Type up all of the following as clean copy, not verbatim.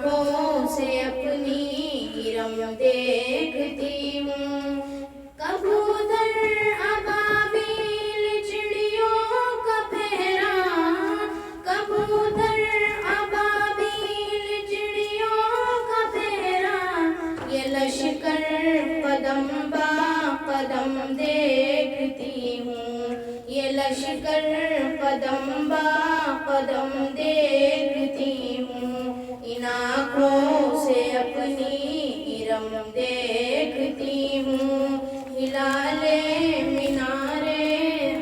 आँखों से अपनी रंग देखती हूँ। कबूतर अबाबील चिड़ियों का पहरा, कबूतर अबाबील चिड़ियों का पहरा, ये लश्कर कदम बा कदम देखती हूँ। ये लश्कर कदम बा कदम देखती हूँ। इन आँखों से अपनी रंग देखती हूँ। हिलाले मीनारे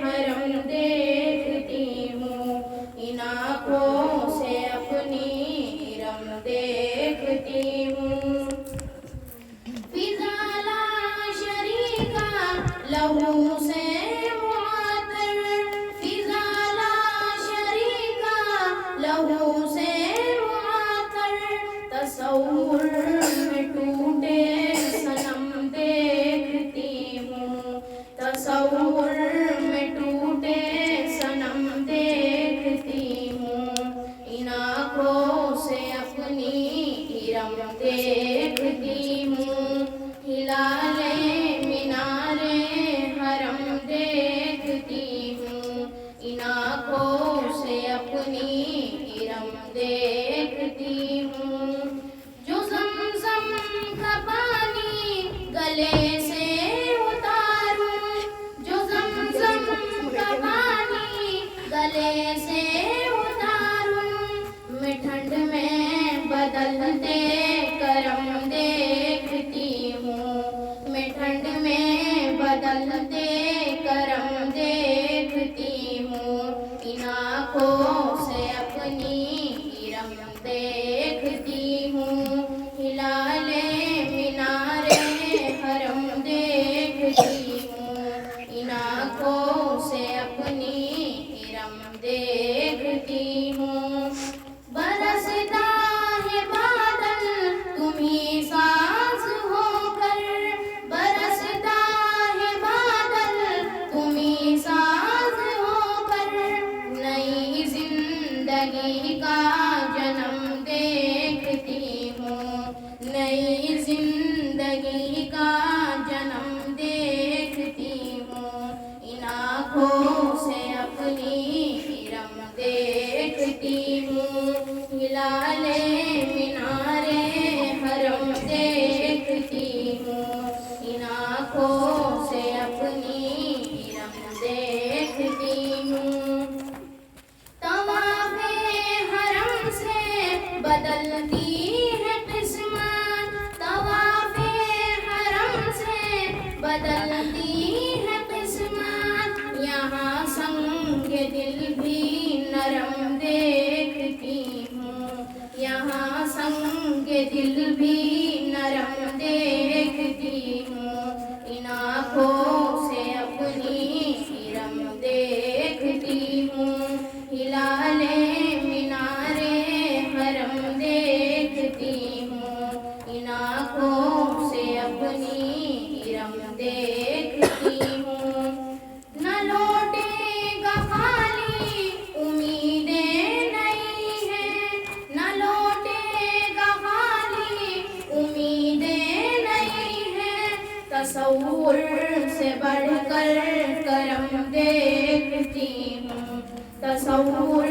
हरम देखती हूँ। इन आँखों से अपनी रंग देखती हूँ। फिजाला शरीका लहू से मुआतर, फिजाला शरीका लहू से मुआतर, तसव्वुर में टूटे सनम देखती हूँ। तसव्वुर में टूटे सनम देखती हूँ। इन आँखों से अपनी रंग देखती हूँ। हिलाले मीनारे हरम देखती हूँ। इन आँखों से अपनी रंग देखती हूँ। जो ज़मज़म का पानी गले से उतारूं, जो ज़मज़म का पानी गले से उतारूं, मैं ठंड में बदलते करम देखती हूँ। मैं ठंड में बदलते करम देखती हूँ। इन आँखों से अपनी रंग देखती हूँ। हिलाले मीनारे हरम देखती हूँ। इन आँखों से अपनी रंग देखती हूँ। बरसता है बादल तुम्ही सांस होकर, बरसता है बादल तुम्ही सांस होकर, नई जिंदगी का जन्म देखती हूँ। नई जिंदगी का जन्म देखती हूँ। इन आँखों से अपनी रंग देखती हूँ। हिलाले मीनारे हरम देखती हूँ। इन आँखों से अपनी रंग देखती हूँ। तवाफ़े हरम से बदलती है किस्मत, तवाफ़े हरम से बदलती है किस्मत, यहाँ संगे दिल भी नरम देखती हूँ। यहाँ संगे दिल भी नरम देखती हूँ। इन आँखों से अपनी रंग देखती हूँ। हिलाले मीनारे हरम देखती हूँ। इन आँखों से अपनी रंग देखती हूँ। न लौटेगा खाली उम्मीदें नहीं हैं, न लौटेगा खाली उम्मीदें नहीं हैं, तसव्वुर से बढ़कर करम देखती हूँ। तसव्वुर